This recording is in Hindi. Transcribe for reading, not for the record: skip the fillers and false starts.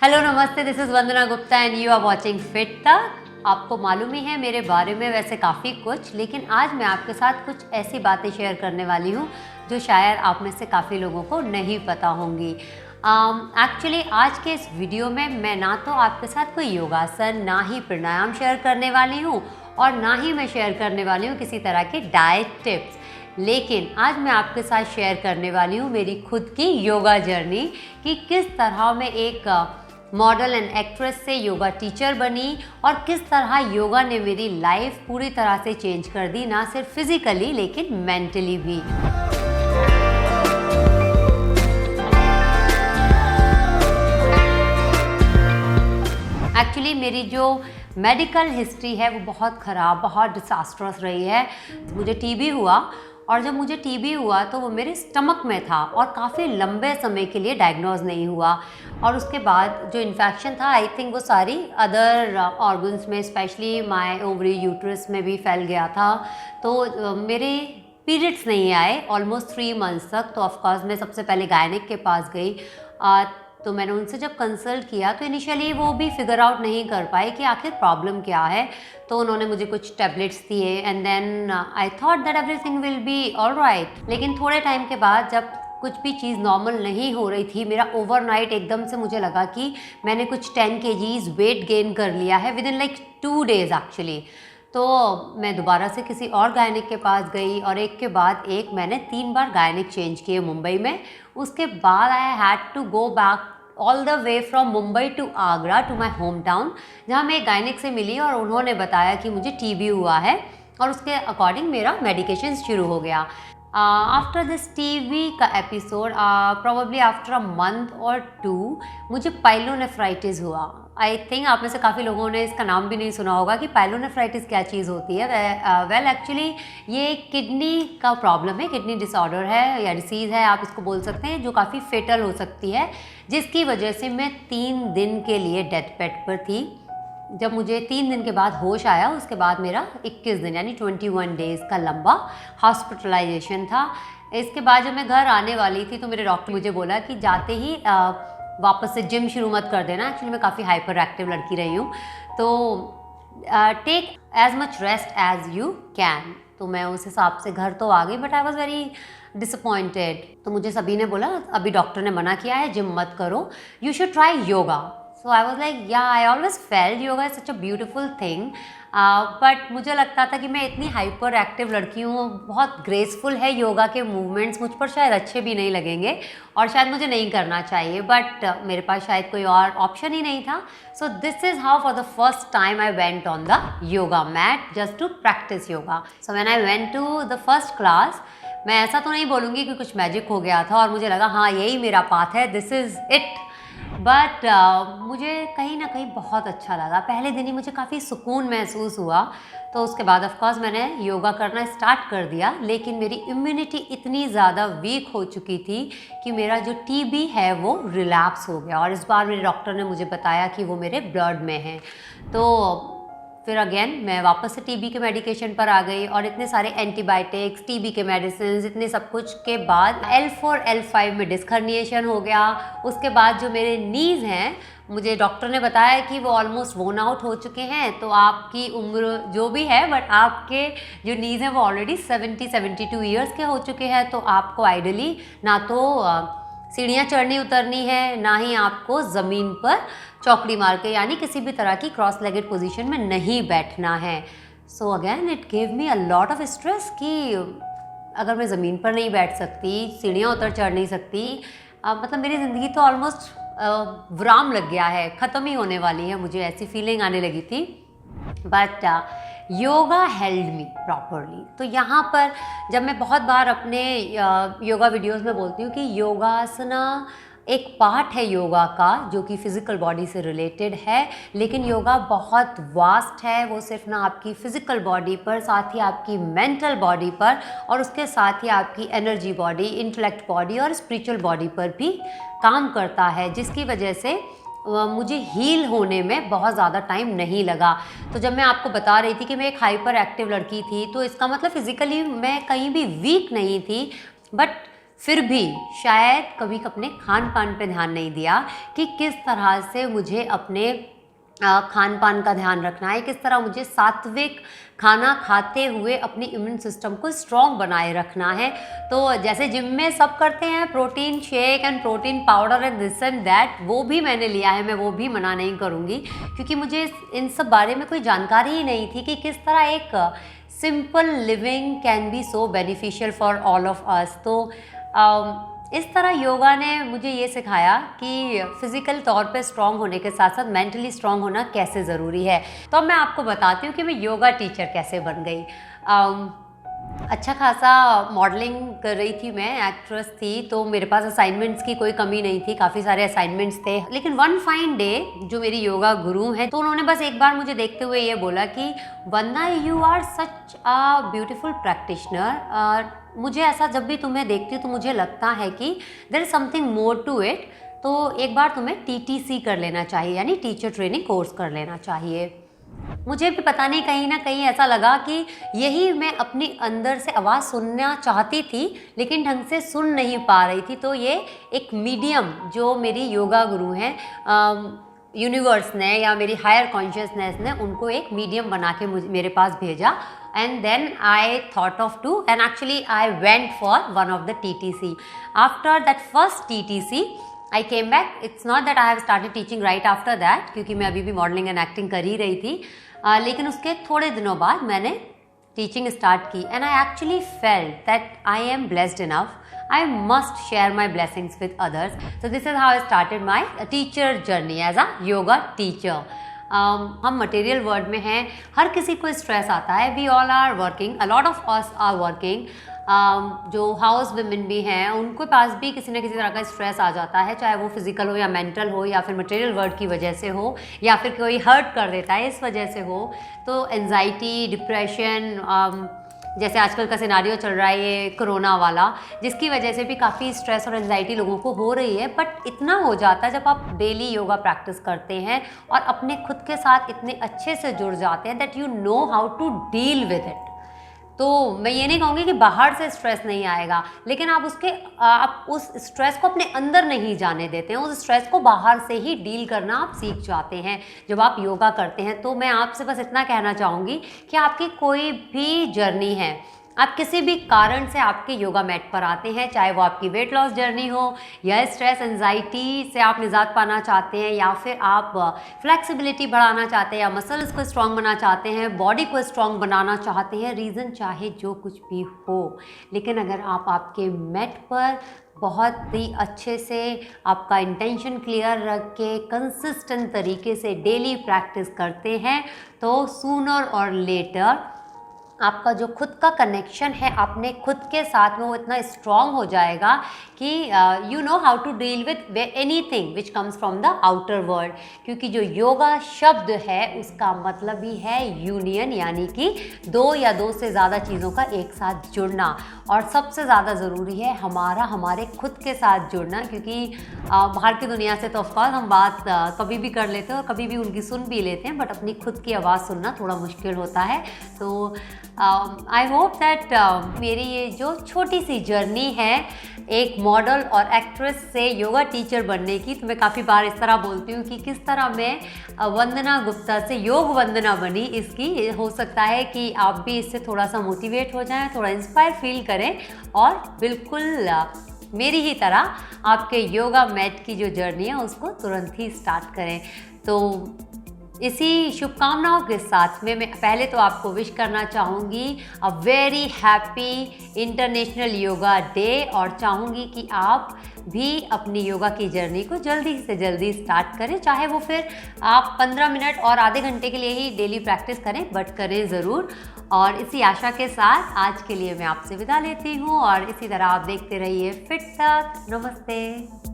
हेलो नमस्ते, this is Vandana Gupta and you are watching Fit Tak. आपको मालूम ही है मेरे बारे में वैसे काफ़ी कुछ, लेकिन आज मैं आपके साथ कुछ ऐसी बातें शेयर करने वाली हूँ जो शायद आप में से काफ़ी लोगों को नहीं पता होंगी। एक्चुअली आज के इस वीडियो में मैं ना तो आपके साथ कोई योगासन, ना ही प्राणायाम शेयर करने वाली हूँ और ना ही मैं शेयर करने वाली हूँ किसी तरह के डाइट टिप्स, लेकिन आज मैं आपके साथ शेयर करने वाली हूँ मेरी खुद की योगा जर्नी कि किस तरह मैं एक मॉडल एंड एक्ट्रेस से योगा टीचर बनी और किस तरह योगा ने मेरी लाइफ पूरी तरह से चेंज कर दी, ना सिर्फ फिजिकली लेकिन मेंटली भी। एक्चुअली मेरी जो मेडिकल हिस्ट्री है वो बहुत ख़राब, बहुत डिसास्ट्रस रही है। मुझे टीबी हुआ और जब मुझे टीबी हुआ तो वो मेरे स्टमक में था और काफ़ी लंबे समय के लिए डायग्नोज नहीं हुआ। और उसके बाद जो इन्फेक्शन था आई थिंक वो सारी अदर ऑर्गन्स में, स्पेशली माय ओवरी यूट्रस में भी फैल गया था। तो मेरे पीरियड्स नहीं आए ऑलमोस्ट 3 मंथ्स तक। तो ऑफकोर्स मैं सबसे पहले गायनिक के पास गई। तो मैंने उनसे जब कंसल्ट किया तो इनिशियली वो भी फिगर आउट नहीं कर पाए कि आखिर प्रॉब्लम क्या है। तो उन्होंने मुझे कुछ टैबलेट्स दिए and then I thought that everything will be alright. लेकिन थोड़े टाइम के बाद जब कुछ भी चीज़ नॉर्मल नहीं हो रही थी, मेरा ओवरनाइट एकदम से मुझे लगा कि मैंने कुछ 10 kgs वेट गेन कर लिया है with in like 2 days actually. तो मैं दोबारा से किसी और गायनिक के पास गई और एक के बाद एक मैंने 3 बार गायनिक चेंज किए मुंबई में। उसके बाद I had to go back all the way from Mumbai to Agra to my home town, जहाँ मैं एक गायनिक से मिली और उन्होंने बताया कि मुझे टीबी हुआ है और उसके अकॉर्डिंग मेरा मेडिकेशन शुरू हो गया। आफ्टर दिस टीबी का episode probably after a month और 2 मुझे पाइलोनेफ्राइटिस हुआ। आई थिंक आप में से काफ़ी लोगों ने इसका नाम भी नहीं सुना होगा कि पाइलोनेफ्राइटिस क्या चीज़ होती है। वेल एक्चुअली ये किडनी का प्रॉब्लम है, किडनी डिसऑर्डर है या डिसीज़ है आप इसको बोल सकते हैं, जो काफ़ी फेटल हो सकती है, जिसकी वजह से मैं 3 दिन के लिए डेथ बेड पर थी। जब मुझे 3 दिन के बाद होश आया उसके बाद मेरा 21 दिन यानी 21 डेज़ का लंबा हॉस्पिटलाइजेशन था। इसके बाद जब मैं घर आने वाली थी तो मेरे डॉक्टर मुझे बोला कि जाते ही वापस से जिम शुरू मत कर देना। एक्चुअली मैं काफ़ी हाइपर एक्टिव लड़की रही हूँ, तो take as much rest as you can. तो मैं उस हिसाब से घर तो आ गई, but I was very disappointed. तो मुझे सभी ने बोला अभी डॉक्टर ने मना किया है, जिम मत करो, you should try yoga. So I was like yeah I always felt yoga is such a beautiful thing, but मुझे लगता था कि मैं इतनी हाइपर एक्टिव लड़की हूँ, बहुत ग्रेसफुल है योगा के मूवमेंट्स, मुझ पर शायद अच्छे भी नहीं लगेंगे और शायद मुझे नहीं करना चाहिए, बट मेरे पास शायद कोई और ऑप्शन ही नहीं था। So this is how for the first time I went on the yoga mat just to practise yoga. So when I went to the first class, मैं ऐसा तो नहीं बोलूँगी कि कुछ मैजिक हो गया था और मुझे लगा हाँ यही मेरा पाथ है, दिस इज़ इट, बट मुझे कहीं ना कहीं बहुत अच्छा लगा। पहले दिन ही मुझे काफ़ी सुकून महसूस हुआ। तो उसके बाद ऑफकोर्स मैंने योगा करना स्टार्ट कर दिया, लेकिन मेरी इम्यूनिटी इतनी ज़्यादा वीक हो चुकी थी कि मेरा जो टीबी है वो रिलैप्स हो गया और इस बार मेरे डॉक्टर ने मुझे बताया कि वो मेरे ब्लड में है। तो फिर अगेन मैं वापस से टीबी के मेडिकेशन पर आ गई और इतने सारे एंटीबायोटिक्स, टीबी के मेडिसिन, इतने सब कुछ के बाद L4 L5 में डिस्क हर्निएशन हो गया। उसके बाद जो मेरे नीज़ हैं, मुझे डॉक्टर ने बताया कि वो ऑलमोस्ट वोन आउट हो चुके हैं। तो आपकी उम्र जो भी है, बट आपके जो नीज़ हैं वो ऑलरेडी 70-72 ईयर्स के हो चुके हैं। तो आपको आइडियली ना तो सीढ़ियाँ चढ़नी उतरनी है, ना ही आपको ज़मीन पर चौकड़ी मार के यानी किसी भी तरह की क्रॉस लेगेड पोजीशन में नहीं बैठना है। So again it gave me a lot of stress कि अगर मैं ज़मीन पर नहीं बैठ सकती, सीढ़ियाँ उतर चढ़ नहीं सकती, मतलब मेरी ज़िंदगी तो ऑलमोस्ट विराम लग गया है, ख़त्म ही होने वाली है, मुझे ऐसी फीलिंग आने लगी थी। But yoga held me properly. तो यहाँ पर जब मैं बहुत बार अपने योगा वीडियोस में बोलती हूँ कि योगासना एक पार्ट है योगा का जो कि फ़िज़िकल बॉडी से रिलेटेड है, लेकिन योगा बहुत वास्ट है। वो सिर्फ ना आपकी फ़िज़िकल बॉडी पर, साथ ही आपकी मेंटल बॉडी पर और उसके साथ ही आपकी एनर्जी बॉडी, इंटेलेक्ट बॉडी और स्पिरिचुअल बॉडी पर भी काम करता है, जिसकी वजह से मुझे हील होने में बहुत ज़्यादा टाइम नहीं लगा। तो जब मैं आपको बता रही थी कि मैं एक हाइपर एक्टिव लड़की थी, तो इसका मतलब फ़िज़िकली मैं कहीं भी वीक नहीं थी, बट फिर भी शायद कभी अपने खान पान पे ध्यान नहीं दिया कि किस तरह से मुझे अपने खान पान का ध्यान रखना है, किस तरह मुझे सात्विक खाना खाते हुए अपनी इम्यून सिस्टम को स्ट्रॉन्ग बनाए रखना है। तो जैसे जिम में सब करते हैं protein shake and protein powder and this and that, वो भी मैंने लिया है, मैं वो भी मना नहीं करूँगी, क्योंकि मुझे इन सब बारे में कोई जानकारी ही नहीं थी कि किस तरह एक simple living can be so beneficial for all of us. तो इस तरह योगा ने मुझे ये सिखाया कि फिज़िकल तौर पे स्ट्रॉन्ग होने के साथ साथ मेंटली स्ट्रॉन्ग होना कैसे ज़रूरी है। तो अब मैं आपको बताती हूँ कि मैं योगा टीचर कैसे बन गई। अच्छा खासा मॉडलिंग कर रही थी मैं, एक्ट्रेस थी, तो मेरे पास असाइनमेंट्स की कोई कमी नहीं थी, काफ़ी सारे असाइनमेंट्स थे। लेकिन वन फाइन डे जो मेरी योगा गुरु हैं, तो उन्होंने बस एक बार मुझे देखते हुए ये बोला कि Vandana, you are such a beautiful practitioner. मुझे ऐसा जब भी तुम्हें देखती हूँ तो मुझे लगता है कि there is something more to it, तो एक बार तुम्हें TTC कर लेना चाहिए, यानी टीचर ट्रेनिंग कोर्स कर लेना चाहिए। मुझे भी पता नहीं, कहीं ना कहीं ऐसा लगा कि यही मैं अपनी अंदर से आवाज़ सुनना चाहती थी लेकिन ढंग से सुन नहीं पा रही थी। तो ये एक मीडियम जो मेरी योगा गुरु हैं, यूनिवर्स ने या मेरी हायर कॉन्शियसनेस ने उनको एक मीडियम बना के मेरे पास भेजा। And then I thought of to, and actually I went for one of the TTC. After that first TTC, I came back. It's not that I have started teaching right after that, क्योंकि मैं अभी भी मॉडलिंग एंड एक्टिंग कर ही रही थी, लेकिन उसके थोड़े दिनों बाद मैंने टीचिंग स्टार्ट की। And I actually felt that I am blessed enough, I must share my blessings with others. So this is how I started my teacher journey as a yoga teacher. हम मटेरियल वर्ल्ड में हैं, हर किसी को स्ट्रेस आता है, we all are working, a lot of us are working. जो हाउस वुमेन भी हैं उनके पास भी किसी न किसी तरह का स्ट्रेस आ जाता है, चाहे वो फिजिकल हो या मेंटल हो या फिर मटेरियल वर्ल्ड की वजह से हो या फिर कोई हर्ट कर देता है इस वजह से हो। तो एंजाइटी, डिप्रेशन, जैसे आजकल का सिनारियो चल रहा है ये कोरोना वाला, जिसकी वजह से भी काफ़ी स्ट्रेस और एंजाइटी लोगों को हो रही है। बट इतना हो जाता है जब आप डेली योगा प्रैक्टिस करते हैं और अपने खुद के साथ इतने अच्छे से जुड़ जाते हैं that you know how to deal with it. तो मैं ये नहीं कहूँगी कि बाहर से स्ट्रेस नहीं आएगा, लेकिन आप उस स्ट्रेस को अपने अंदर नहीं जाने देते हैं, उस स्ट्रेस को बाहर से ही डील करना आप सीख जाते हैं जब आप योगा करते हैं। तो मैं आपसे बस इतना कहना चाहूँगी कि आपकी कोई भी जर्नी है, आप किसी भी कारण से आपके योगा मैट पर आते हैं, चाहे वो आपकी वेट लॉस जर्नी हो या स्ट्रेस एंजाइटी से आप निजात पाना चाहते हैं या फिर आप फ्लेक्सिबिलिटी बढ़ाना चाहते हैं या मसल्स को स्ट्रॉन्ग बनाना चाहते हैं, बॉडी को स्ट्रॉन्ग बनाना चाहते हैं, रीज़न चाहे जो कुछ भी हो, लेकिन अगर आप आपके मैट पर बहुत ही अच्छे से आपका इंटेंशन क्लियर रख के कंसिस्टेंट तरीके से डेली प्रैक्टिस करते हैं तो सूनर और लेटर आपका जो खुद का कनेक्शन है अपने खुद के साथ में वो इतना स्ट्रॉन्ग हो जाएगा कि you know how to deal with anything which comes from the outer world. क्योंकि जो योगा शब्द है उसका मतलब ही है यूनियन, यानी कि दो या दो से ज़्यादा चीज़ों का एक साथ जुड़ना। और सबसे ज़्यादा ज़रूरी है हमारे खुद के साथ जुड़ना, क्योंकि बाहर की दुनिया से तो ऑफकोर्स हम बात कभी भी कर लेते हैं और कभी भी उनकी सुन भी लेते हैं, बट अपनी खुद की आवाज़ सुनना थोड़ा मुश्किल होता है। तो आई होप दैट मेरी ये जो छोटी सी जर्नी है एक मॉडल और एक्ट्रेस से योगा टीचर बनने की, तो मैं काफ़ी बार इस तरह बोलती हूँ कि किस तरह मैं वंदना गुप्ता से योग वंदना बनी, इसकी हो सकता है कि आप भी इससे थोड़ा सा मोटिवेट हो जाएं, थोड़ा इंस्पायर फील करें और बिल्कुल मेरी ही तरह आपके योगा मैट की जो जर्नी है उसको तुरंत ही स्टार्ट करें। तो इसी शुभकामनाओं के साथ में मैं पहले तो आपको विश करना चाहूँगी a very happy international yoga day, और चाहूँगी कि आप भी अपनी योगा की जर्नी को जल्दी से जल्दी स्टार्ट करें, चाहे वो फिर आप 15 मिनट और आधे घंटे के लिए ही डेली प्रैक्टिस करें, बट करें ज़रूर। और इसी आशा के साथ आज के लिए मैं आपसे विदा लेती हूँ और इसी तरह आप देखते रहिए फिट तक। नमस्ते।